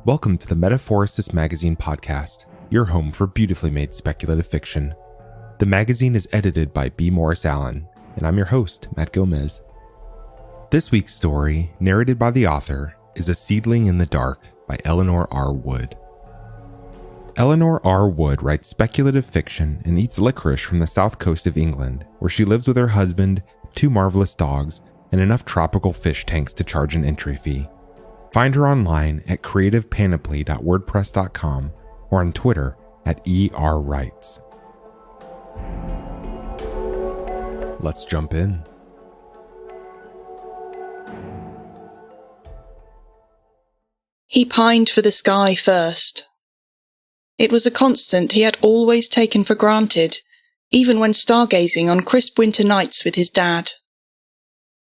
Welcome to the Metaphorosis magazine podcast, your home for beautifully made speculative fiction. The magazine is edited by B. Morris Allen, and I'm your host, Matt Gomez. This week's story, narrated by the author, is A Seedling in the Dark by Eleanor R. Wood. Eleanor R. Wood writes speculative fiction and eats licorice from the south coast of England, where she lives with her husband, 2 marvelous dogs, and enough tropical fish tanks to charge an entry fee. Find her online at creativepanoply.wordpress.com or on Twitter at ERWrites. Let's jump in. He pined for the sky first. It was a constant he had always taken for granted, even when stargazing on crisp winter nights with his dad.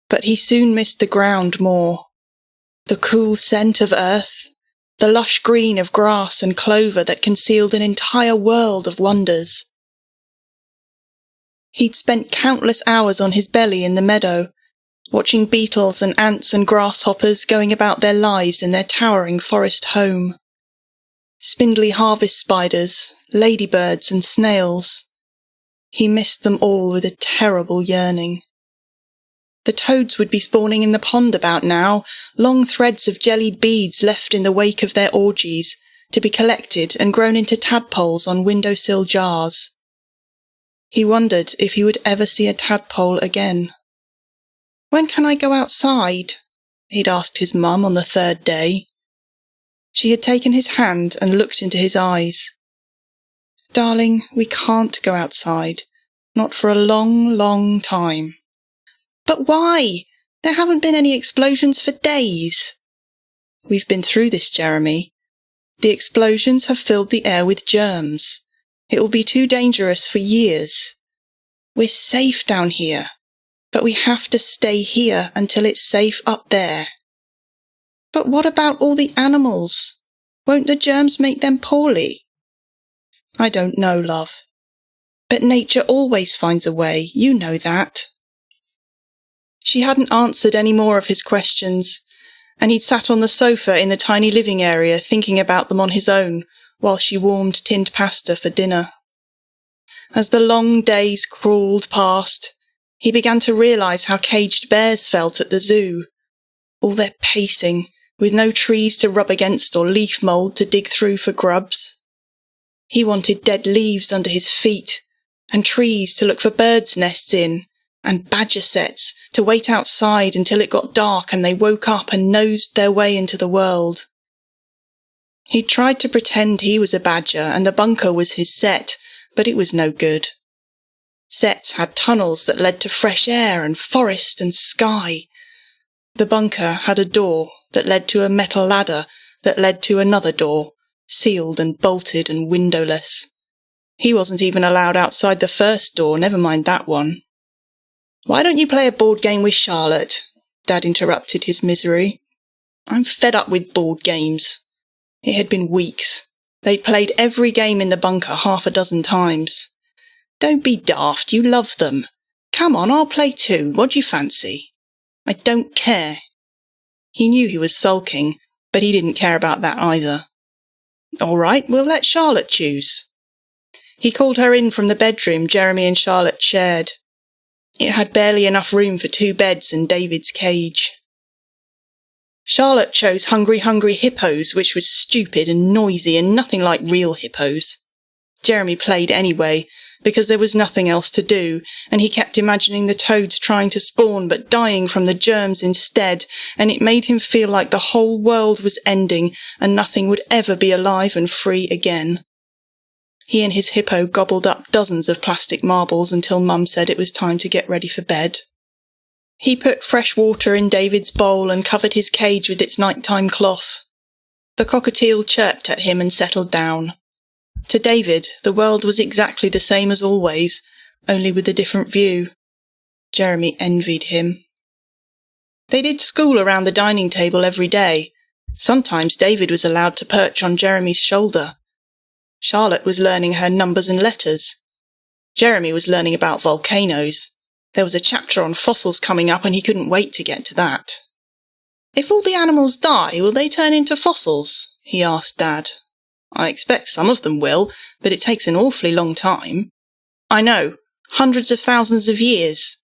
But he soon missed the ground more. The cool scent of earth, the lush green of grass and clover that concealed an entire world of wonders. He'd spent countless hours on his belly in the meadow, watching beetles and ants and grasshoppers going about their lives in their towering forest home. Spindly harvest spiders, ladybirds and snails. He missed them all with a terrible yearning. The toads would be spawning in the pond about now, long threads of jellied beads left in the wake of their orgies, to be collected and grown into tadpoles on windowsill jars. He wondered if he would ever see a tadpole again. "When can I go outside?" he'd asked his mum on the 3rd day. She had taken his hand and looked into his eyes. "Darling, we can't go outside. Not for a long, long time." "But why? There haven't been any explosions for days." "We've been through this, Jeremy. The explosions have filled the air with germs. It will be too dangerous for years. We're safe down here, but we have to stay here until it's safe up there." "But what about all the animals? Won't the germs make them poorly?" "I don't know, love. But nature always finds a way, you know that." She hadn't answered any more of his questions, and he'd sat on the sofa in the tiny living area thinking about them on his own while she warmed tinned pasta for dinner. As the long days crawled past, he began to realise how caged bears felt at the zoo. All their pacing, with no trees to rub against or leaf mould to dig through for grubs. He wanted dead leaves under his feet, and trees to look for birds' nests in, and badger sets to wait outside until it got dark and they woke up and nosed their way into the world. He tried to pretend he was a badger and the bunker was his set, but it was no good. Sets had tunnels that led to fresh air and forest and sky. The bunker had a door that led to a metal ladder that led to another door, sealed and bolted and windowless. He wasn't even allowed outside the first door, never mind that one. "Why don't you play a board game with Charlotte?" Dad interrupted his misery. "I'm fed up with board games." It had been weeks. They'd played every game in the bunker 6 times. "Don't be daft, you love them. Come on, I'll play too. What do you fancy?" "I don't care." He knew he was sulking, but he didn't care about that either. "All right, we'll let Charlotte choose." He called her in from the bedroom Jeremy and Charlotte shared. It had barely enough room for 2 beds and David's cage. Charlotte chose Hungry Hungry Hippos, which was stupid and noisy and nothing like real hippos. Jeremy played anyway, because there was nothing else to do, and he kept imagining the toads trying to spawn but dying from the germs instead, and it made him feel like the whole world was ending and nothing would ever be alive and free again. He and his hippo gobbled up dozens of plastic marbles until Mum said it was time to get ready for bed. He put fresh water in David's bowl and covered his cage with its nighttime cloth. The cockatiel chirped at him and settled down. To David, the world was exactly the same as always, only with a different view. Jeremy envied him. They did school around the dining table every day. Sometimes David was allowed to perch on Jeremy's shoulder. Charlotte was learning her numbers and letters. Jeremy was learning about volcanoes. There was a chapter on fossils coming up and he couldn't wait to get to that. "If all the animals die, will they turn into fossils?" he asked Dad. "I expect some of them will, but it takes an awfully long time." "I know, hundreds of thousands of years."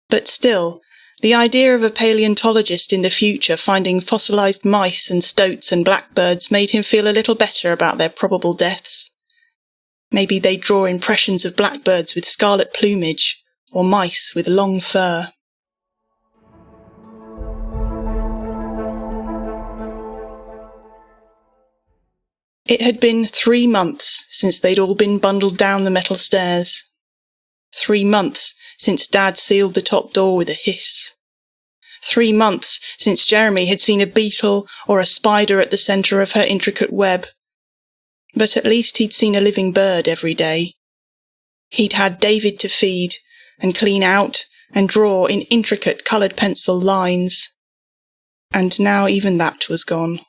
But still, the idea of a paleontologist in the future finding fossilised mice and stoats and blackbirds made him feel a little better about their probable deaths. Maybe they'd draw impressions of blackbirds with scarlet plumage, or mice with long fur. It had been 3 months since they'd all been bundled down the metal stairs. 3 months since Dad sealed the top door with a hiss. 3 months since Jeremy had seen a beetle or a spider at the centre of her intricate web. But at least he'd seen a living bird every day. He'd had David to feed and clean out and draw in intricate coloured pencil lines. And now even that was gone.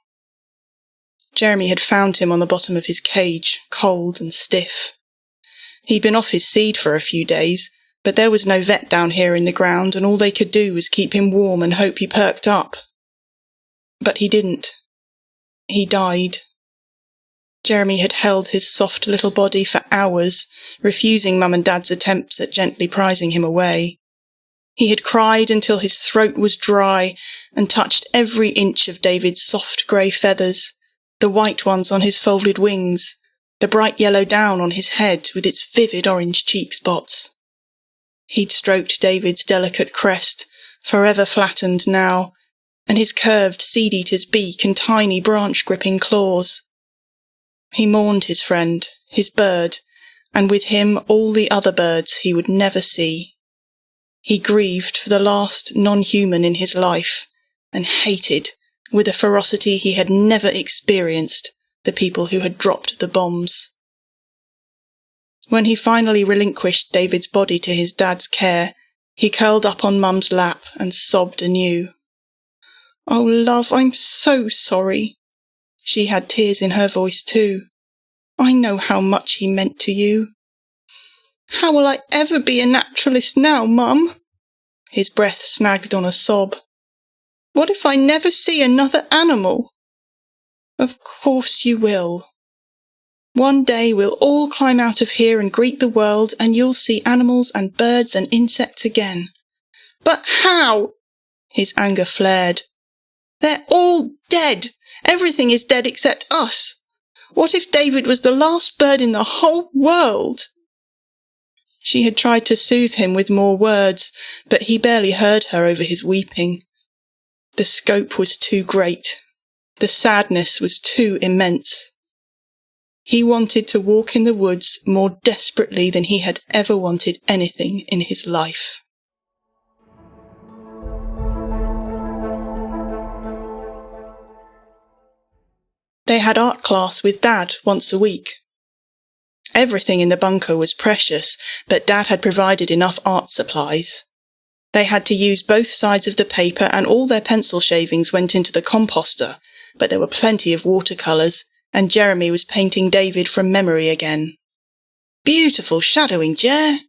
Jeremy had found him on the bottom of his cage, cold and stiff. He'd been off his seed for a few days, but there was no vet down here in the ground, and all they could do was keep him warm and hope he perked up. But he didn't. He died. Jeremy had held his soft little body for hours, refusing Mum and Dad's attempts at gently prizing him away. He had cried until his throat was dry and touched every inch of David's soft grey feathers, the white ones on his folded wings, the bright yellow down on his head with its vivid orange cheek spots. He'd stroked David's delicate crest, forever flattened now, and his curved seed-eater's beak and tiny branch-gripping claws. He mourned his friend, his bird, and with him all the other birds he would never see. He grieved for the last non-human in his life, and hated, with a ferocity he had never experienced, the people who had dropped the bombs. When he finally relinquished David's body to his dad's care, he curled up on Mum's lap and sobbed anew. "Oh, love, I'm so sorry." She had tears in her voice too. "I know how much he meant to you." "How will I ever be a naturalist now, Mum?" His breath snagged on a sob. "What if I never see another animal?" "Of course you will. One day we'll all climb out of here and greet the world, and you'll see animals and birds and insects again." "But how?" His anger flared. "They're all dead. Everything is dead except us. What if David was the last bird in the whole world?" She had tried to soothe him with more words, but he barely heard her over his weeping. The scope was too great. The sadness was too immense. He wanted to walk in the woods more desperately than he had ever wanted anything in his life. They had art class with Dad once a week. Everything in the bunker was precious, but Dad had provided enough art supplies. They had to use both sides of the paper, and all their pencil shavings went into the composter, but there were plenty of watercolours, and Jeremy was painting David from memory again. "Beautiful shadowing, Jer."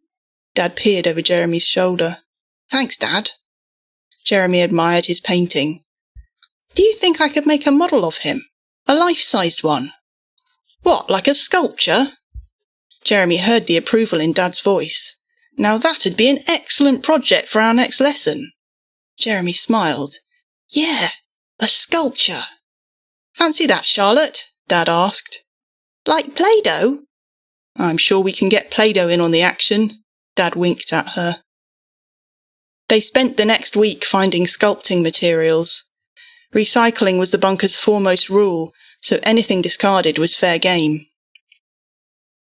Dad peered over Jeremy's shoulder. "Thanks, Dad." Jeremy admired his painting. "Do you think I could make a model of him? A life-sized one?" "What, like a sculpture?" Jeremy heard the approval in Dad's voice. "Now that'd be an excellent project for our next lesson." Jeremy smiled. "Yeah, a sculpture." "Fancy that, Charlotte?" Dad asked. "Like Play-Doh?" "I'm sure we can get Play-Doh in on the action." Dad winked at her. They spent the next week finding sculpting materials. Recycling was the bunker's foremost rule, so anything discarded was fair game.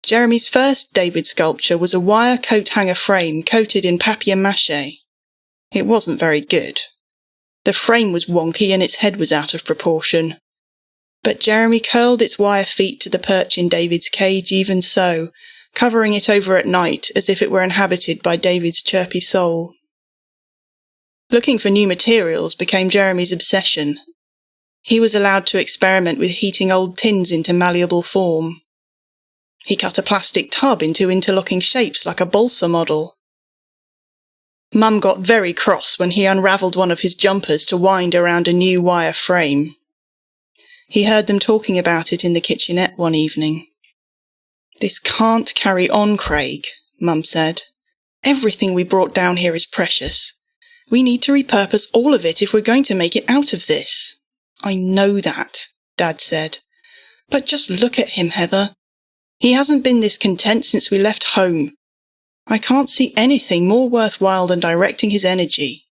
Jeremy's first David sculpture was a wire coat-hanger frame coated in papier-mâché. It wasn't very good. The frame was wonky and its head was out of proportion. But Jeremy curled its wire feet to the perch in David's cage even so, covering it over at night as if it were inhabited by David's chirpy soul. Looking for new materials became Jeremy's obsession. He was allowed to experiment with heating old tins into malleable form. He cut a plastic tub into interlocking shapes like a balsa model. Mum got very cross when he unravelled one of his jumpers to wind around a new wire frame. He heard them talking about it in the kitchenette one evening. "This can't carry on, Craig," Mum said. "Everything we brought down here is precious. We need to repurpose all of it if we're going to make it out of this." "I know that," Dad said. "But just look at him, Heather. He hasn't been this content since we left home. I can't see anything more worthwhile than directing his energy.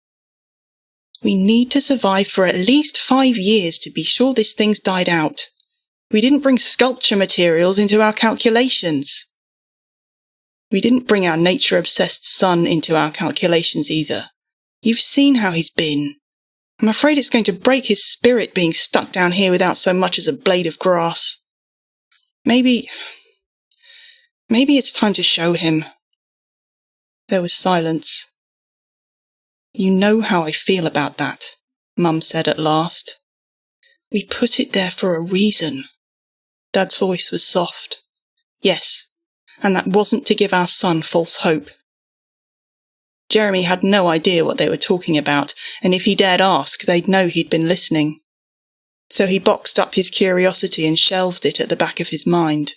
We need to survive for at least 5 years to be sure this thing's died out. We didn't bring sculpture materials into our calculations. We didn't bring our nature-obsessed son into our calculations either. You've seen how he's been. I'm afraid it's going to break his spirit being stuck down here without so much as a blade of grass. Maybe it's time to show him." There was silence. "You know how I feel about that," Mum said at last. "We put it there for a reason." Dad's voice was soft. "Yes, and that wasn't to give our son false hope." Jeremy had no idea what they were talking about, and if he dared ask, they'd know he'd been listening. So he boxed up his curiosity and shelved it at the back of his mind.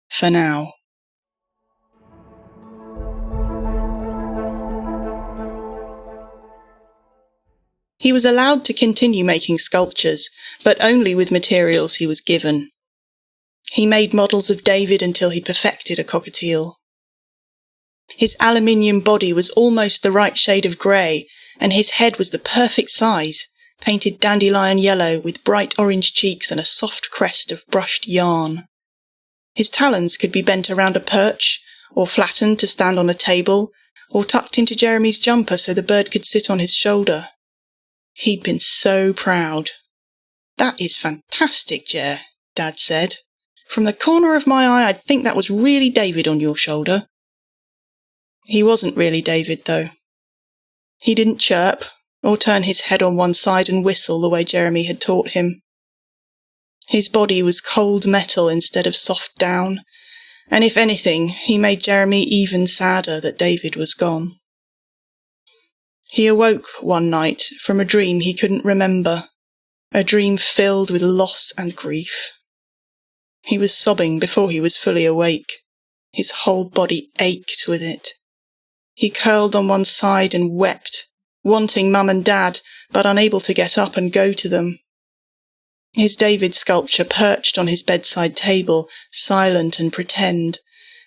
For now. He was allowed to continue making sculptures, but only with materials he was given. He made models of David until he perfected a cockatiel. His aluminium body was almost the right shade of grey, and his head was the perfect size, painted dandelion yellow with bright orange cheeks and a soft crest of brushed yarn. His talons could be bent around a perch, or flattened to stand on a table, or tucked into Jeremy's jumper so the bird could sit on his shoulder. He'd been so proud. "That is fantastic, Jer," Dad said. "From the corner of my eye I'd think that was really David on your shoulder." He wasn't really David, though. He didn't chirp, or turn his head on one side and whistle the way Jeremy had taught him. His body was cold metal instead of soft down, and if anything, he made Jeremy even sadder that David was gone. He awoke one night from a dream he couldn't remember, a dream filled with loss and grief. He was sobbing before he was fully awake. His whole body ached with it. He curled on one side and wept, wanting Mum and Dad, but unable to get up and go to them. His David sculpture perched on his bedside table, silent and pretend,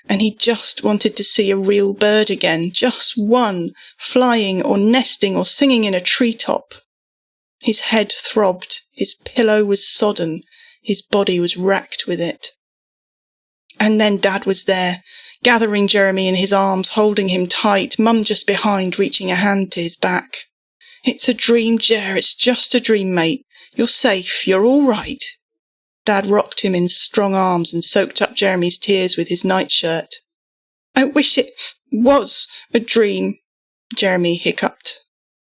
and he just wanted to see a real bird again, just one, flying or nesting or singing in a treetop. His head throbbed, his pillow was sodden, his body was racked with it. And then Dad was there, gathering Jeremy in his arms, holding him tight, Mum just behind, reaching a hand to his back. "It's a dream, Jer, it's just a dream, mate. You're safe, you're all right." Dad rocked him in strong arms and soaked up Jeremy's tears with his nightshirt. "I wish it was a dream," Jeremy hiccuped.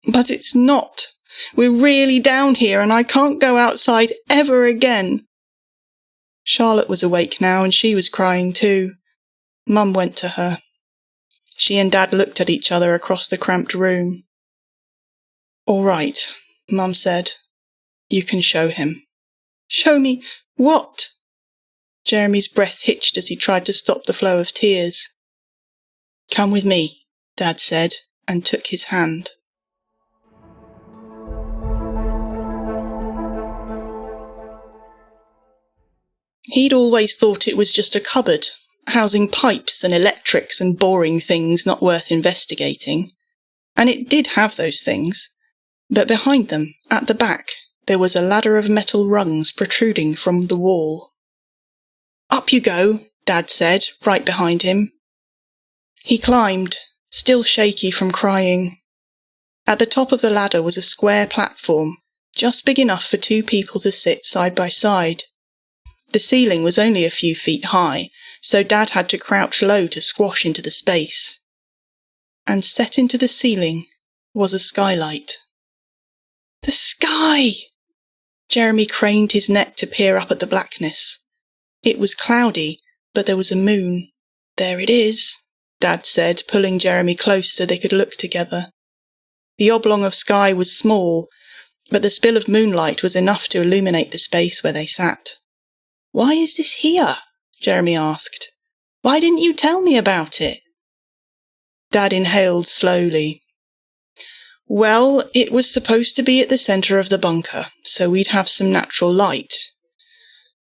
"But it's not. We're really down here and I can't go outside ever again." Charlotte was awake now and she was crying too. Mum went to her. She and Dad looked at each other across the cramped room. "All right," Mum said. "You can show him." "Show me what?" Jeremy's breath hitched as he tried to stop the flow of tears. "Come with me," Dad said, and took his hand. He'd always thought it was just a cupboard, housing pipes and electrics and boring things not worth investigating. And it did have those things. But behind them, at the back, there was a ladder of metal rungs protruding from the wall. "Up you go," Dad said, right behind him. He climbed, still shaky from crying. At the top of the ladder was a square platform, just big enough for 2 people to sit side by side. The ceiling was only a few feet high, so Dad had to crouch low to squash into the space. And set into the ceiling was a skylight. "The sky!" Jeremy craned his neck to peer up at the blackness. It was cloudy, but there was a moon. "There it is," Dad said, pulling Jeremy close so they could look together. The oblong of sky was small, but the spill of moonlight was enough to illuminate the space where they sat. "Why is this here?" Jeremy asked. "Why didn't you tell me about it?" Dad inhaled slowly. "Well, it was supposed to be at the centre of the bunker, so we'd have some natural light.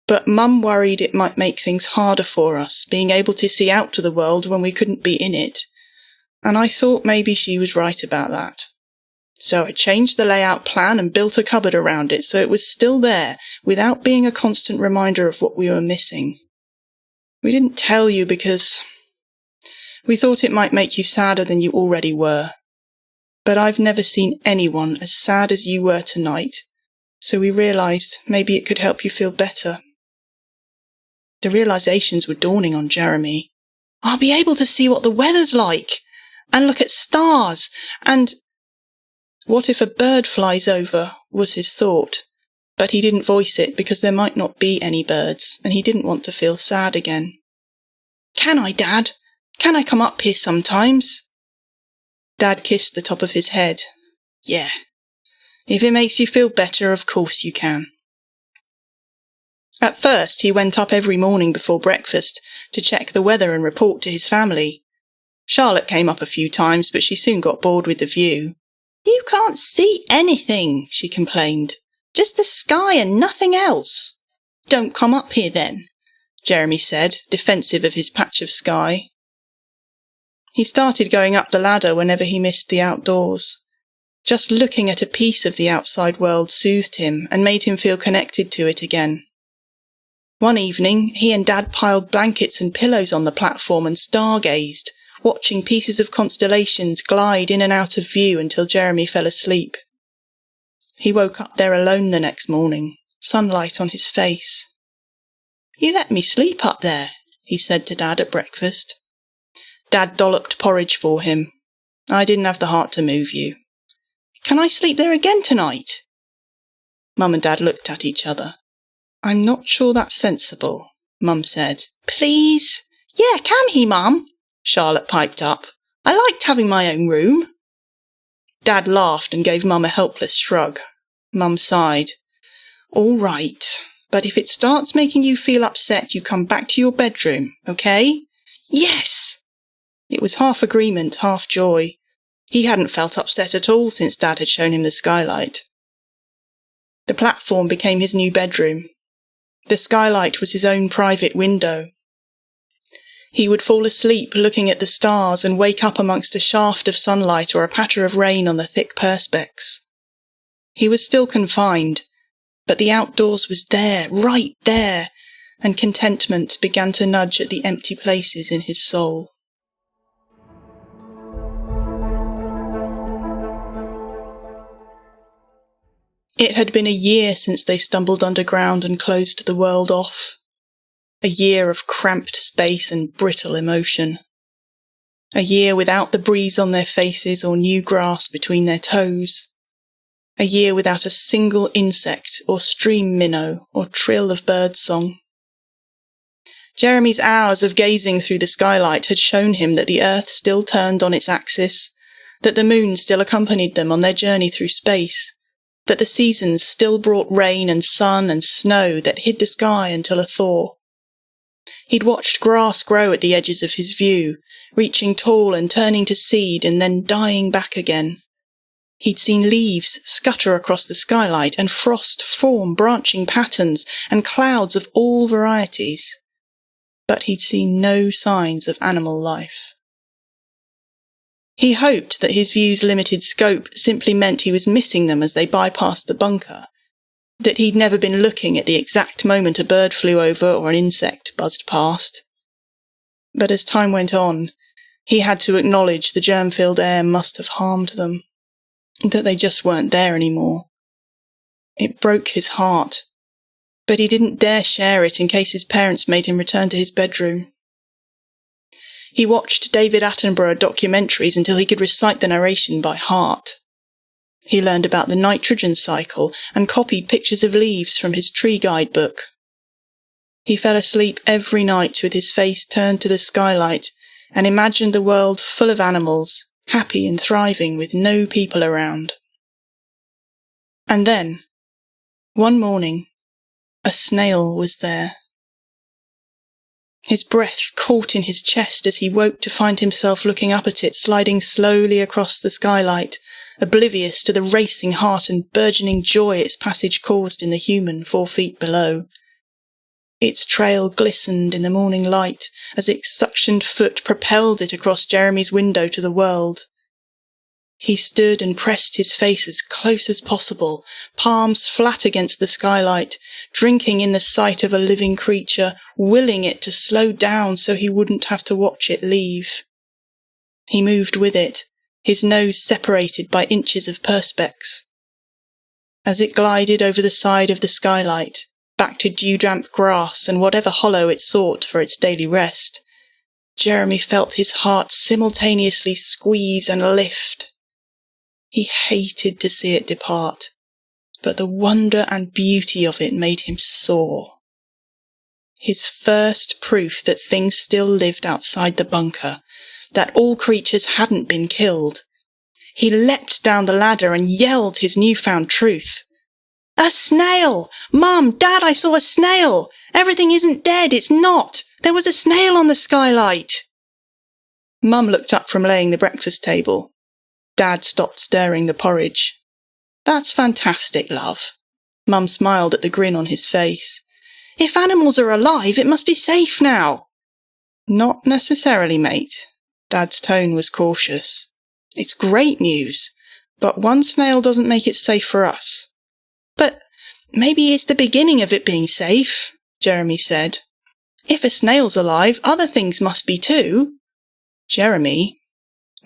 But Mum worried it might make things harder for us, being able to see out to the world when we couldn't be in it, and I thought maybe she was right about that. So I changed the layout plan and built a cupboard around it so it was still there, without being a constant reminder of what we were missing. We didn't tell you because we thought it might make you sadder than you already were. But I've never seen anyone as sad as you were tonight, so we realised maybe it could help you feel better." The realisations were dawning on Jeremy. "I'll be able to see what the weather's like, and look at stars, and—" "What if a bird flies over?" was his thought, but he didn't voice it because there might not be any birds, and he didn't want to feel sad again. "Can I, Dad? Can I come up here sometimes?" Dad kissed the top of his head. "Yeah. If it makes you feel better, of course you can." At first, he went up every morning before breakfast to check the weather and report to his family. Charlotte came up a few times, but she soon got bored with the view. "You can't see anything," she complained. "Just the sky and nothing else." "Don't come up here then," Jeremy said, defensive of his patch of sky. He started going up the ladder whenever he missed the outdoors. Just looking at a piece of the outside world soothed him and made him feel connected to it again. One evening, he and Dad piled blankets and pillows on the platform and stargazed, watching pieces of constellations glide in and out of view until Jeremy fell asleep. He woke up there alone the next morning, sunlight on his face. "You let me sleep up there," he said to Dad at breakfast. Dad dolloped porridge for him. "I didn't have the heart to move you." "Can I sleep there again tonight?" Mum and Dad looked at each other. "I'm not sure that's sensible," Mum said. "Please?" "Yeah, can he, Mum?" Charlotte piped up. "I liked having my own room." Dad laughed and gave Mum a helpless shrug. Mum sighed. "All right, but if it starts making you feel upset, you come back to your bedroom, okay?" "Yes!" It was half agreement, half joy. He hadn't felt upset at all since Dad had shown him the skylight. The platform became his new bedroom. The skylight was his own private window. He would fall asleep looking at the stars and wake up amongst a shaft of sunlight or a patter of rain on the thick perspex. He was still confined, but the outdoors was there, right there, and contentment began to nudge at the empty places in his soul. It had been a year since they stumbled underground and closed the world off. A year of cramped space and brittle emotion. A year without the breeze on their faces or new grass between their toes. A year without a single insect or stream minnow or trill of birdsong. Jeremy's hours of gazing through the skylight had shown him that the earth still turned on its axis, that the moon still accompanied them on their journey through space, that the seasons still brought rain and sun and snow that hid the sky until a thaw. He'd watched grass grow at the edges of his view, reaching tall and turning to seed and then dying back again. He'd seen leaves scutter across the skylight and frost form branching patterns and clouds of all varieties. But he'd seen no signs of animal life. He hoped that his view's limited scope simply meant he was missing them as they bypassed the bunker, that he'd never been looking at the exact moment a bird flew over or an insect buzzed past. But as time went on, he had to acknowledge the germ-filled air must have harmed them, that they just weren't there anymore. It broke his heart, but he didn't dare share it in case his parents made him return to his bedroom. He watched David Attenborough documentaries until he could recite the narration by heart. He learned about the nitrogen cycle and copied pictures of leaves from his tree guidebook. He fell asleep every night with his face turned to the skylight, and imagined the world full of animals, happy and thriving with no people around. And then, one morning, a snail was there. His breath caught in his chest as he woke to find himself looking up at it, sliding slowly across the skylight, oblivious to the racing heart and burgeoning joy its passage caused in the human 4 feet below. Its trail glistened in the morning light as its suctioned foot propelled it across Jeremy's window to the world. He stood and pressed his face as close as possible, palms flat against the skylight, drinking in the sight of a living creature, willing it to slow down so he wouldn't have to watch it leave. He moved with it, his nose separated by inches of perspex. As it glided over the side of the skylight, back to dew-damp grass and whatever hollow it sought for its daily rest, Jeremy felt his heart simultaneously squeeze and lift. He hated to see it depart, but the wonder and beauty of it made him soar. His first proof that things still lived outside the bunker, that all creatures hadn't been killed. He leapt down the ladder and yelled his newfound truth. "A snail! Mum, Dad, I saw a snail! Everything isn't dead, it's not! There was a snail on the skylight!" Mum looked up from laying the breakfast table. Dad stopped stirring the porridge. "That's fantastic, love." Mum smiled at the grin on his face. "If animals are alive, it must be safe now." "Not necessarily, mate." Dad's tone was cautious. "It's great news, but one snail doesn't make it safe for us." "But maybe it's the beginning of it being safe," Jeremy said. "If a snail's alive, other things must be too." "Jeremy,"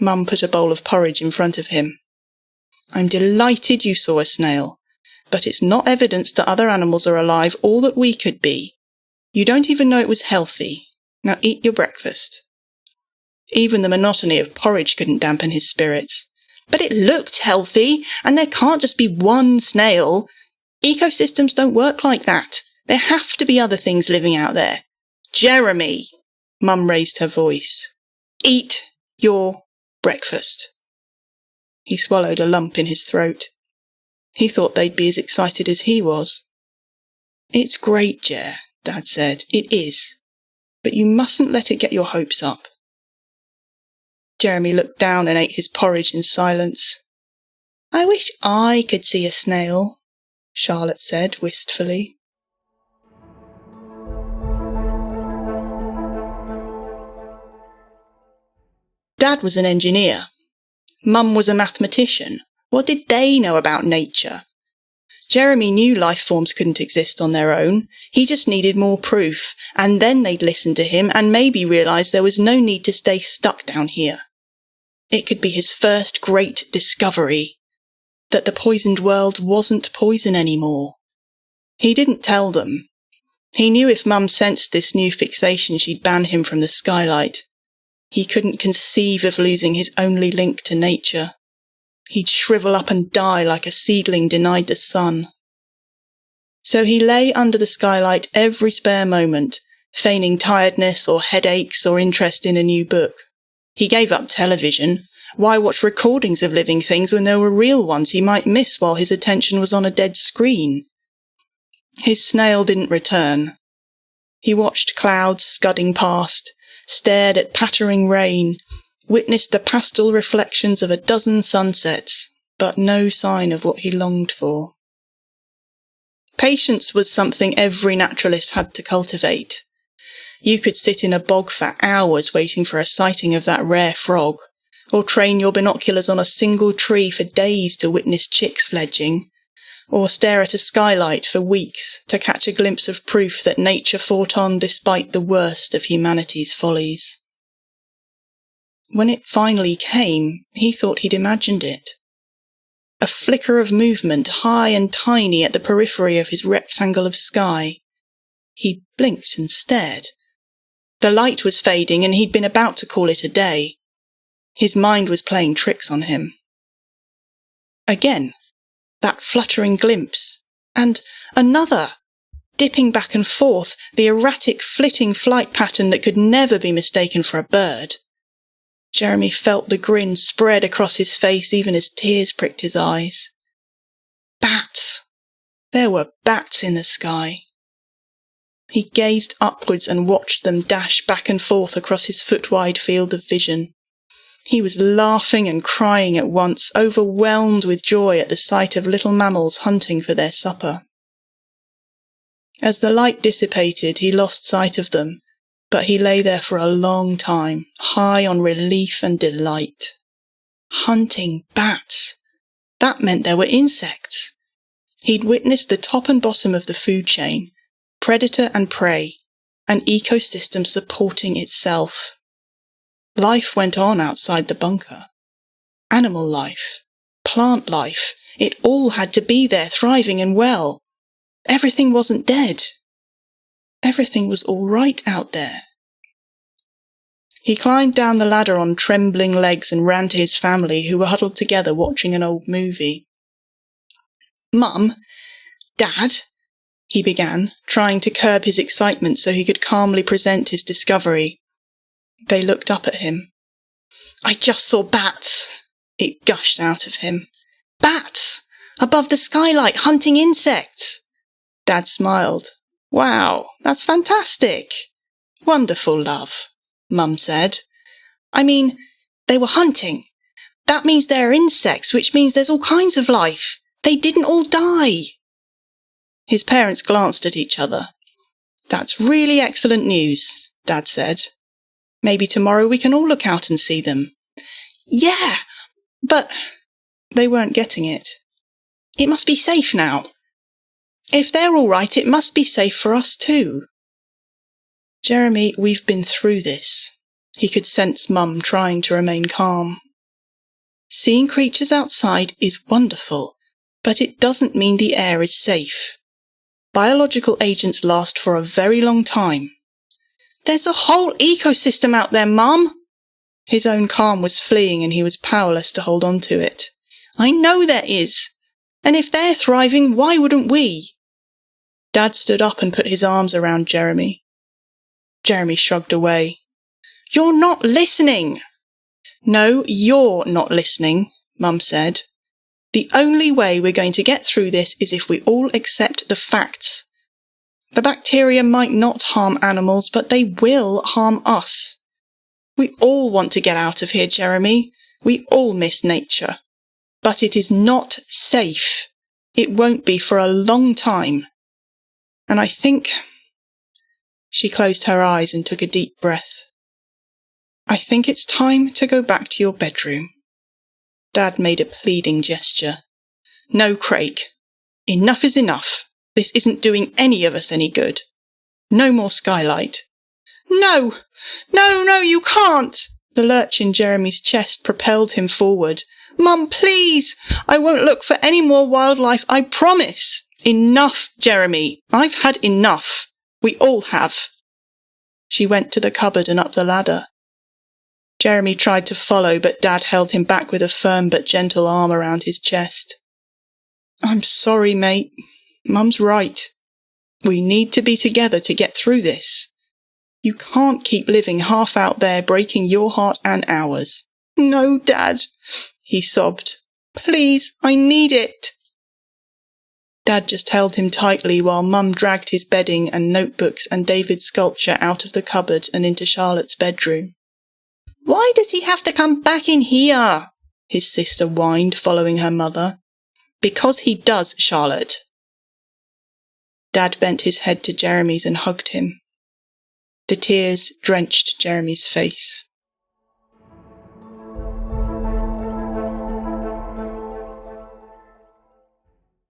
Mum put a bowl of porridge in front of him, "I'm delighted you saw a snail, but it's not evidence that other animals are alive or that we could be. You don't even know it was healthy. Now eat your breakfast." Even the monotony of porridge couldn't dampen his spirits. "But it looked healthy, and there can't just be one snail. Ecosystems don't work like that. There have to be other things living out there." "Jeremy!" Mum raised her voice. "Eat your breakfast." He swallowed a lump in his throat. He thought they'd be as excited as he was. "It's great, Jer," Dad said. "It is. But you mustn't let it get your hopes up." Jeremy looked down and ate his porridge in silence. "I wish I could see a snail," Charlotte said wistfully. Dad was an engineer. Mum was a mathematician. What did they know about nature? Jeremy knew life forms couldn't exist on their own. He just needed more proof, and then they'd listen to him and maybe realise there was no need to stay stuck down here. It could be his first great discovery, that the poisoned world wasn't poison anymore. He didn't tell them. He knew if Mum sensed this new fixation, she'd ban him from the skylight. He couldn't conceive of losing his only link to nature. He'd shrivel up and die like a seedling denied the sun. So he lay under the skylight every spare moment, feigning tiredness or headaches or interest in a new book. He gave up television. Why watch recordings of living things when there were real ones he might miss while his attention was on a dead screen? His snail didn't return. He watched clouds scudding past, stared at pattering rain, witnessed the pastel reflections of a dozen sunsets, but no sign of what he longed for. Patience was something every naturalist had to cultivate. You could sit in a bog for hours waiting for a sighting of that rare frog, or train your binoculars on a single tree for days to witness chicks fledging, or stare at a skylight for weeks to catch a glimpse of proof that nature fought on despite the worst of humanity's follies. When it finally came, he thought he'd imagined it. A flicker of movement, high and tiny at the periphery of his rectangle of sky. He blinked and stared. The light was fading, and he'd been about to call it a day. His mind was playing tricks on him. Again, that fluttering glimpse, and another, dipping back and forth, the erratic flitting flight pattern that could never be mistaken for a bird. Jeremy felt the grin spread across his face even as tears pricked his eyes. Bats! There were bats in the sky. He gazed upwards and watched them dash back and forth across his foot-wide field of vision. He was laughing and crying at once, overwhelmed with joy at the sight of little mammals hunting for their supper. As the light dissipated, he lost sight of them, but he lay there for a long time, high on relief and delight. Hunting bats! That meant there were insects. He'd witnessed the top and bottom of the food chain, predator and prey, an ecosystem supporting itself. Life went on outside the bunker. Animal life, plant life, it all had to be there, thriving and well. Everything wasn't dead. Everything was all right out there. He climbed down the ladder on trembling legs and ran to his family, who were huddled together watching an old movie. "Mum, Dad," he began, trying to curb his excitement so he could calmly present his discovery. They looked up at him. "I just saw bats," it gushed out of him. "Bats! Above the skylight, hunting insects!" Dad smiled. "Wow, that's fantastic." "Wonderful, love," Mum said. "I mean, they were hunting. That means there are insects, which means there's all kinds of life. They didn't all die." His parents glanced at each other. "That's really excellent news," Dad said. "Maybe tomorrow we can all look out and see them." "Yeah, but..." They weren't getting it. "It must be safe now. If they're all right, it must be safe for us too." "Jeremy, we've been through this." He could sense Mum trying to remain calm. "Seeing creatures outside is wonderful, but it doesn't mean the air is safe. Biological agents last for a very long time." "There's a whole ecosystem out there, Mum!" His own calm was fleeing and he was powerless to hold on to it. "I know there is. And if they're thriving, why wouldn't we?" Dad stood up and put his arms around Jeremy. Jeremy shrugged away. "You're not listening!" "No, you're not listening," Mum said. "The only way we're going to get through this is if we all accept the facts. The bacteria might not harm animals, but they will harm us. We all want to get out of here, Jeremy. We all miss nature. But it is not safe. It won't be for a long time. And I think..." She closed her eyes and took a deep breath. "I think it's time to go back to your bedroom." Dad made a pleading gesture. "No, Craig. Enough is enough. This isn't doing any of us any good. No more skylight." "No! No, you can't!" The lurch in Jeremy's chest propelled him forward. "Mum, please! I won't look for any more wildlife, I promise!" "Enough, Jeremy! I've had enough. We all have." She went to the cupboard and up the ladder. Jeremy tried to follow, but Dad held him back with a firm but gentle arm around his chest. "I'm sorry, mate. Mum's right. We need to be together to get through this. You can't keep living half out there, breaking your heart and ours." "No, Dad," he sobbed. "Please, I need it." Dad just held him tightly while Mum dragged his bedding and notebooks and David's sculpture out of the cupboard and into Charlotte's bedroom. "Why does he have to come back in here?" his sister whined, following her mother. "Because he does, Charlotte." Dad bent his head to Jeremy's and hugged him. The tears drenched Jeremy's face.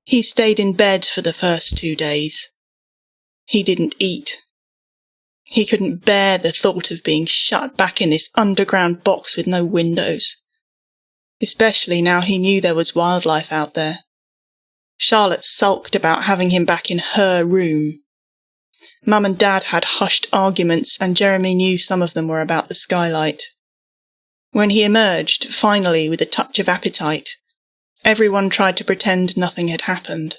He stayed in bed for the first 2 days. He didn't eat. He couldn't bear the thought of being shut back in this underground box with no windows. Especially now he knew there was wildlife out there. Charlotte sulked about having him back in her room. Mum and Dad had hushed arguments, and Jeremy knew some of them were about the skylight. When he emerged, finally, with a touch of appetite, everyone tried to pretend nothing had happened.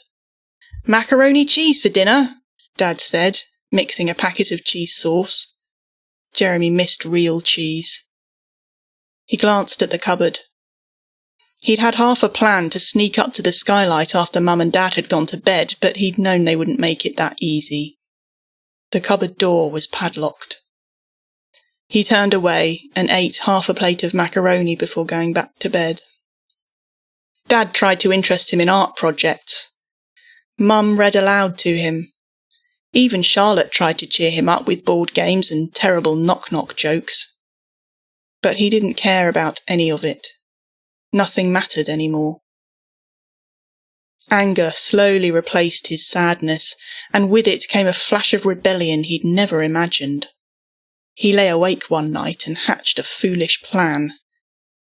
"Macaroni cheese for dinner," Dad said, mixing a packet of cheese sauce. Jeremy missed real cheese. He glanced at the cupboard. He'd had half a plan to sneak up to the skylight after Mum and Dad had gone to bed, but he'd known they wouldn't make it that easy. The cupboard door was padlocked. He turned away and ate half a plate of macaroni before going back to bed. Dad tried to interest him in art projects. Mum read aloud to him. Even Charlotte tried to cheer him up with board games and terrible knock-knock jokes. But he didn't care about any of it. Nothing mattered anymore. Anger slowly replaced his sadness, and with it came a flash of rebellion he'd never imagined. He lay awake one night and hatched a foolish plan.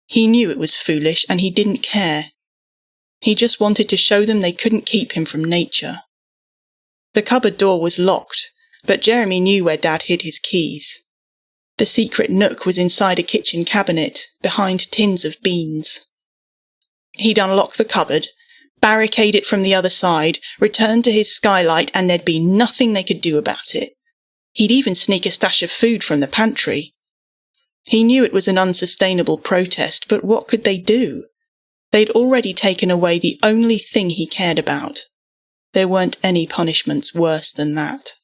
He knew it was foolish, and he didn't care. He just wanted to show them they couldn't keep him from nature. The cupboard door was locked, but Jeremy knew where Dad hid his keys. The secret nook was inside a kitchen cabinet, behind tins of beans. He'd unlock the cupboard, barricade it from the other side, return to his skylight, and there'd be nothing they could do about it. He'd even sneak a stash of food from the pantry. He knew it was an unsustainable protest, but what could they do? They'd already taken away the only thing he cared about. There weren't any punishments worse than that.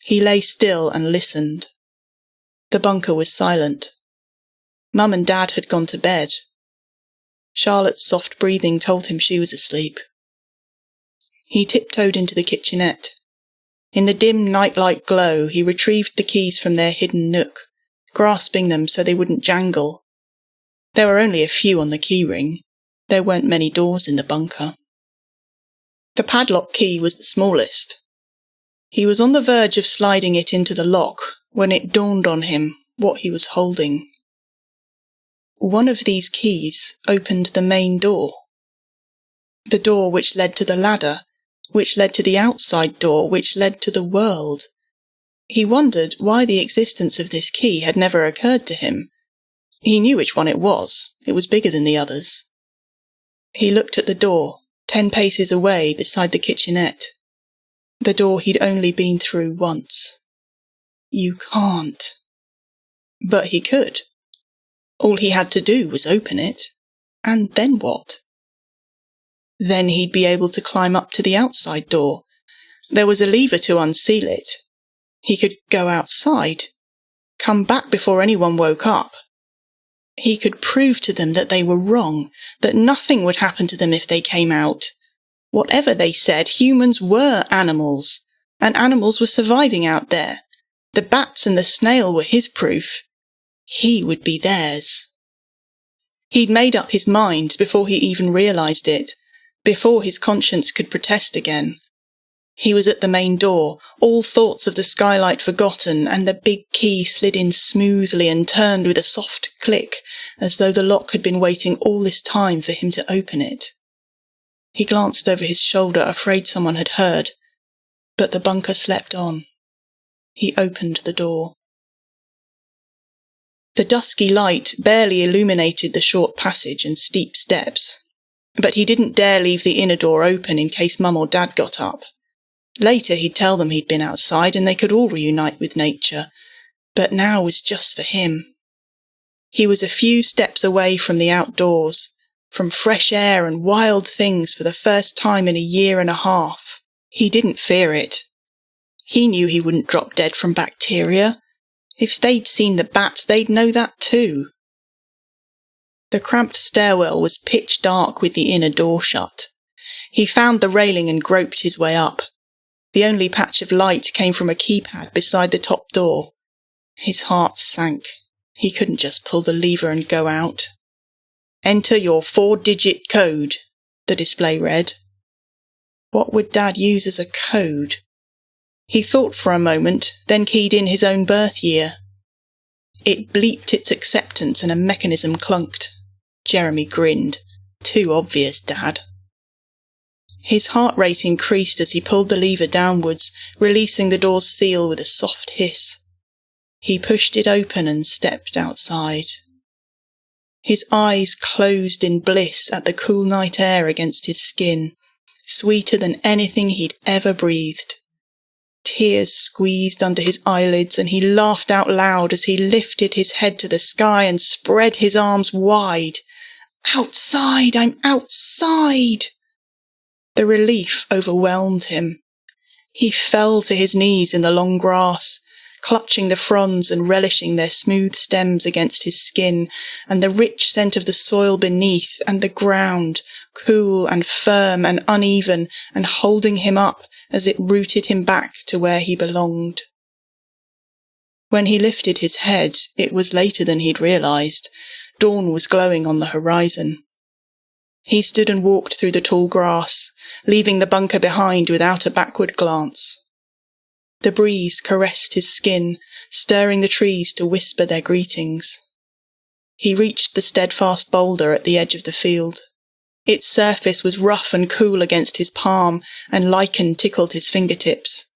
He lay still and listened. The bunker was silent. Mum and Dad had gone to bed. Charlotte's soft breathing told him she was asleep. He tiptoed into the kitchenette. In the dim nightlight glow, he retrieved the keys from their hidden nook, grasping them so they wouldn't jangle. There were only a few on the keyring. There weren't many doors in the bunker. The padlock key was the smallest. He was on the verge of sliding it into the lock when it dawned on him what he was holding. One of these keys opened the main door. The door which led to the ladder, which led to the outside door, which led to the world. He wondered why the existence of this key had never occurred to him. He knew which one it was. It was bigger than the others. He looked at the door, 10 paces away beside the kitchenette. The door he'd only been through once. You can't. But he could. All he had to do was open it. And then what? Then he'd be able to climb up to the outside door. There was a lever to unseal it. He could go outside, come back before anyone woke up. He could prove to them that they were wrong, that nothing would happen to them if they came out. Whatever they said, humans were animals, and animals were surviving out there. The bats and the snail were his proof. He would be theirs. He'd made up his mind before he even realised it, before his conscience could protest again. He was at the main door, all thoughts of the skylight forgotten, and the big key slid in smoothly and turned with a soft click, as though the lock had been waiting all this time for him to open it. He glanced over his shoulder, afraid someone had heard, but the bunker slept on. He opened the door. The dusky light barely illuminated the short passage and steep steps, but he didn't dare leave the inner door open in case Mum or Dad got up. Later he'd tell them he'd been outside and they could all reunite with nature, but now was just for him. He was a few steps away from the outdoors, from fresh air and wild things for the first time in a year and a half. He didn't fear it. He knew he wouldn't drop dead from bacteria. If they'd seen the bats, they'd know that too. The cramped stairwell was pitch dark with the inner door shut. He found the railing and groped his way up. The only patch of light came from a keypad beside the top door. His heart sank. He couldn't just pull the lever and go out. "Enter your 4-digit code," the display read. What would Dad use as a code? He thought for a moment, then keyed in his own birth year. It bleeped its acceptance and a mechanism clunked. Jeremy grinned. Too obvious, Dad. His heart rate increased as he pulled the lever downwards, releasing the door's seal with a soft hiss. He pushed it open and stepped outside. His eyes closed in bliss at the cool night air against his skin, sweeter than anything he'd ever breathed. tears squeezed under his eyelids, and he laughed out loud as he lifted his head to the sky and spread his arms wide. "Outside! I'm outside!" The relief overwhelmed him. He fell to his knees in the long grass, clutching the fronds and relishing their smooth stems against his skin, and the rich scent of the soil beneath, and the ground, cool and firm and uneven, and holding him up as it rooted him back to where he belonged. When he lifted his head, it was later than he'd realized. Dawn was glowing on the horizon. He stood and walked through the tall grass, leaving the bunker behind without a backward glance. The breeze caressed his skin, stirring the trees to whisper their greetings. He reached the steadfast boulder at the edge of the field. Its surface was rough and cool against his palm, and lichen tickled his fingertips.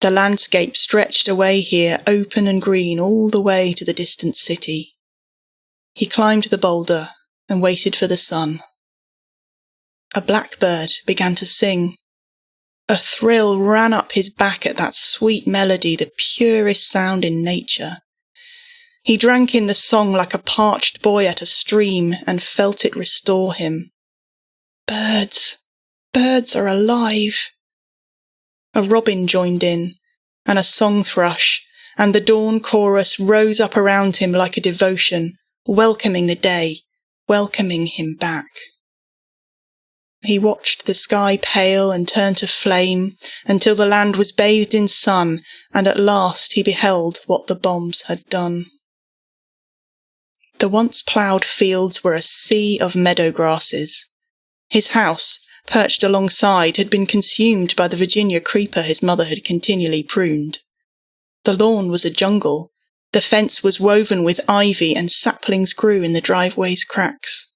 The landscape stretched away here, open and green, all the way to the distant city. He climbed the boulder and waited for the sun. A blackbird began to sing. A thrill ran up his back at that sweet melody, the purest sound in nature. He drank in the song like a parched boy at a stream, and felt it restore him. Birds are alive. A robin joined in, and a song thrush, and the dawn chorus rose up around him like a devotion, welcoming the day, welcoming him back. He watched the sky pale and turn to flame until the land was bathed in sun, and at last he beheld what the bombs had done. The once ploughed fields were a sea of meadow grasses. His house, perched alongside, had been consumed by the Virginia creeper his mother had continually pruned. The lawn was a jungle. The fence was woven with ivy, and saplings grew in the driveway's cracks.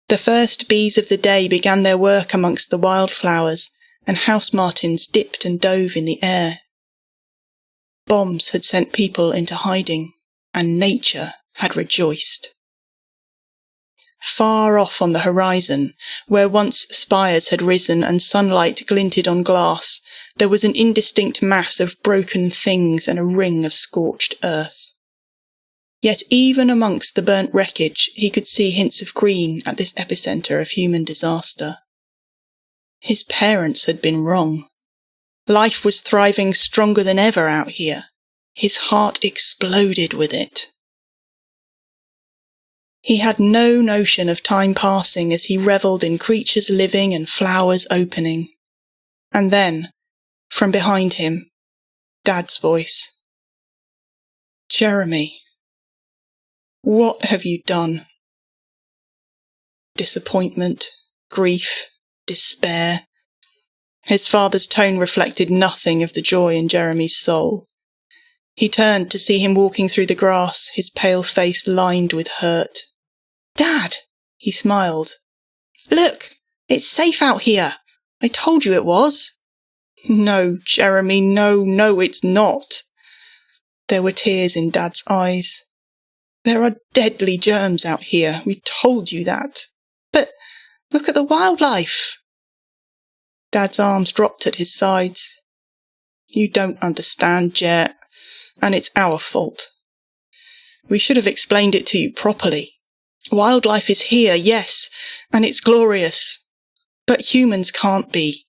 The first bees of the day began their work amongst the wildflowers, and house martins dipped and dove in the air. Bombs had sent people into hiding, and nature had rejoiced. Far off on the horizon, where once spires had risen and sunlight glinted on glass, there was an indistinct mass of broken things and a ring of scorched earth. Yet even amongst the burnt wreckage he could see hints of green at this epicentre of human disaster. His parents had been wrong. Life was thriving stronger than ever out here. His heart exploded with it. He had no notion of time passing as he revelled in creatures living and flowers opening. And then, from behind him, Dad's voice. "Jeremy, what have you done?" Disappointment, grief, despair. His father's tone reflected nothing of the joy in Jeremy's soul. He turned to see him walking through the grass, his pale face lined with hurt. "Dad," he smiled. "Look, it's safe out here. I told you it was." "No, Jeremy, no, it's not." There were tears in Dad's eyes. "There are deadly germs out here. We told you that. But look at the wildlife." Dad's arms dropped at his sides. "You don't understand, Jer, and it's our fault. We should have explained it to you properly. Wildlife is here, yes, and it's glorious. But humans can't be.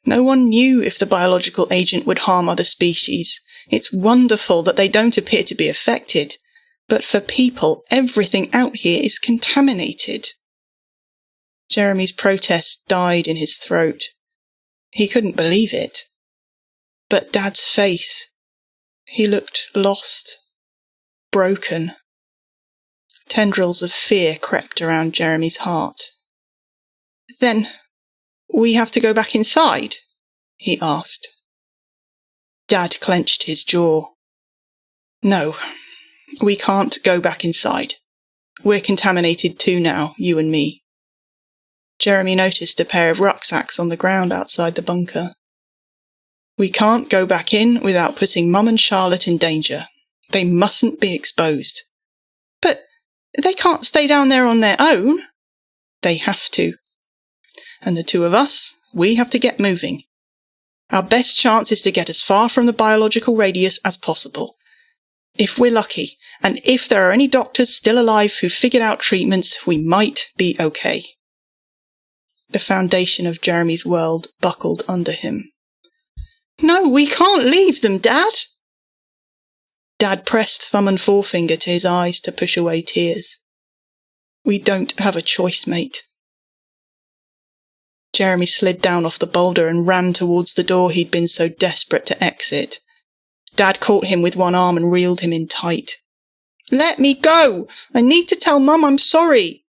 No one knew if the biological agent would harm other species. It's wonderful that they don't appear to be affected. But for people, everything out here is contaminated." Jeremy's protest died in his throat. He couldn't believe it. But Dad's face, he looked lost, broken. Tendrils of fear crept around Jeremy's heart. "Then we have to go back inside?" he asked. Dad clenched his jaw. "No. We can't go back inside. We're contaminated too now, you and me." Jeremy noticed a pair of rucksacks on the ground outside the bunker. "We can't go back in without putting Mum and Charlotte in danger. They mustn't be exposed." "But they can't stay down there on their own." "They have to. And the two of us, we have to get moving. Our best chance is to get as far from the biological radius as possible. If we're lucky, and if there are any doctors still alive who figured out treatments, we might be okay. The foundation of Jeremy's world buckled under him. No, we can't leave them, Dad! Dad pressed thumb and forefinger to his eyes to push away tears. We don't have a choice, mate. Jeremy slid down off the boulder and ran towards the door he'd been so desperate to exit. Dad caught him with one arm and reeled him in tight. Let me go! I need to tell Mum I'm sorry!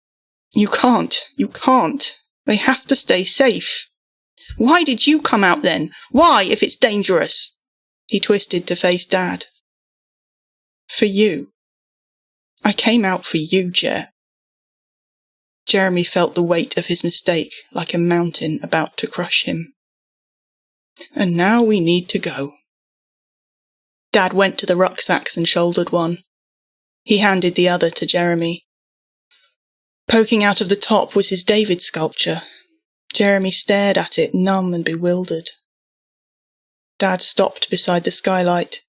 You can't. They have to stay safe. Why did you come out then? Why, if it's dangerous? He twisted to face Dad. For you. I came out for you, Jer. Jeremy felt the weight of his mistake like a mountain about to crush him. And now we need to go. Dad went to the rucksacks and shouldered one. He handed the other to Jeremy. Poking out of the top was his David sculpture. Jeremy stared at it, numb and bewildered. Dad stopped beside the skylight.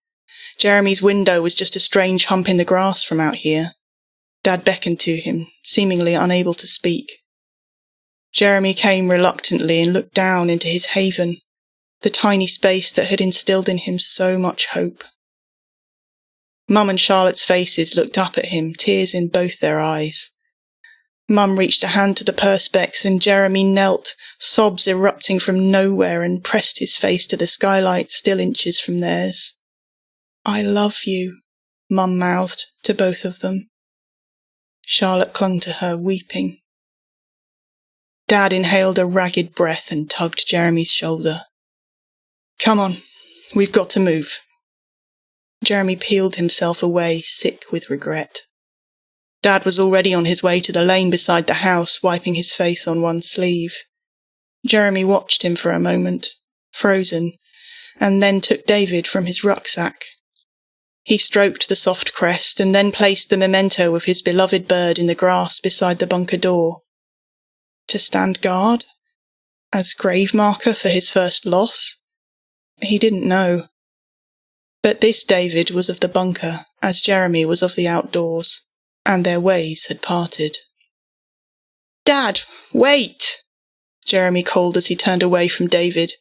Jeremy's window was just a strange hump in the grass from out here. Dad beckoned to him, seemingly unable to speak. Jeremy came reluctantly and looked down into his haven, the tiny space that had instilled in him so much hope. Mum and Charlotte's faces looked up at him, tears in both their eyes. Mum reached a hand to the perspex and Jeremy knelt, sobs erupting from nowhere, and pressed his face to the skylight, still inches from theirs. I love you, Mum mouthed to both of them. Charlotte clung to her, weeping. Dad inhaled a ragged breath and tugged Jeremy's shoulder. Come on, we've got to move. Jeremy peeled himself away, sick with regret. Dad was already on his way to the lane beside the house, wiping his face on one sleeve. Jeremy watched him for a moment, frozen, and then took David from his rucksack. He stroked the soft crest and then placed the memento of his beloved bird in the grass beside the bunker door. To stand guard? As grave marker for his first loss? He didn't know. But this David was of the bunker, as Jeremy was of the outdoors, and their ways had parted. Dad, wait! Jeremy called as he turned away from David.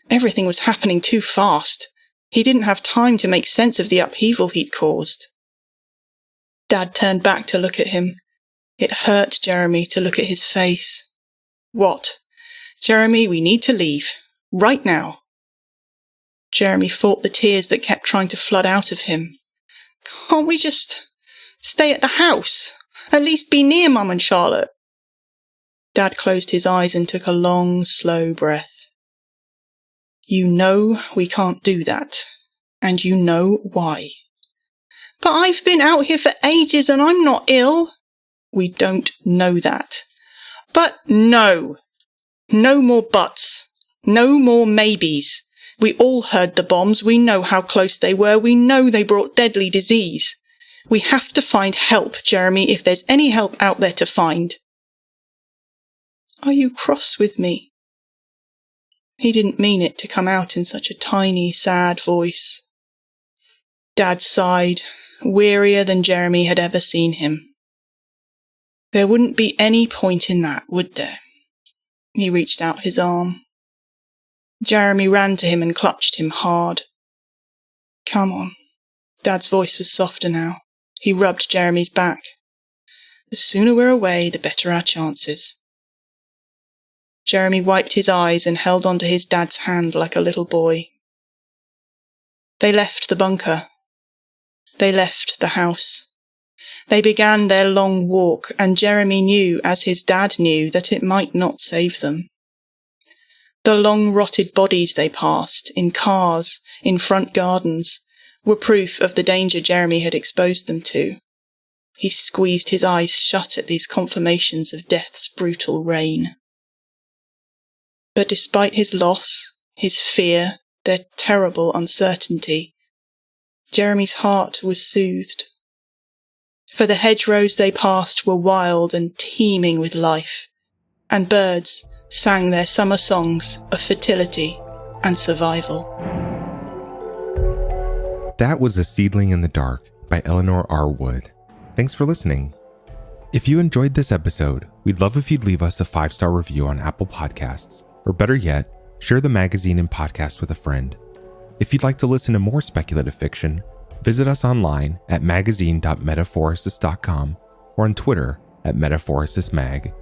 Everything was happening too fast. He didn't have time to make sense of the upheaval he'd caused. Dad turned back to look at him. It hurt Jeremy to look at his face. What? Jeremy, we need to leave. Right now. Jeremy fought the tears that kept trying to flood out of him. Can't we just stay at the house? At least be near Mum and Charlotte? Dad closed his eyes and took a long, slow breath. You know we can't do that, and you know why. But I've been out here for ages and I'm not ill. We don't know that. But no. No more buts. No more maybes. We all heard the bombs. We know how close they were. We know they brought deadly disease. We have to find help, Jeremy, if there's any help out there to find. Are you cross with me? He didn't mean it to come out in such a tiny, sad voice. Dad sighed, wearier than Jeremy had ever seen him. There wouldn't be any point in that, would there? He reached out his arm. Jeremy ran to him and clutched him hard. Come on. Dad's voice was softer now. He rubbed Jeremy's back. The sooner we're away, the better our chances. Jeremy wiped his eyes and held onto his dad's hand like a little boy. They left the bunker. They left the house. They began their long walk, and Jeremy knew, as his dad knew, that it might not save them. The long rotted bodies they passed, in cars, in front gardens, were proof of the danger Jeremy had exposed them to. He squeezed his eyes shut at these confirmations of death's brutal reign. But despite his loss, his fear, their terrible uncertainty, Jeremy's heart was soothed. For the hedgerows they passed were wild and teeming with life, and birds sang their summer songs of fertility and survival. That was A Seedling in the Dark by Eleanor R. Wood. Thanks for listening. If you enjoyed this episode, we'd love if you'd leave us a 5-star review on Apple Podcasts, or better yet, share the magazine and podcast with a friend. If you'd like to listen to more speculative fiction, visit us online at magazine.metaphorosis.com or on Twitter at metaphorosismag.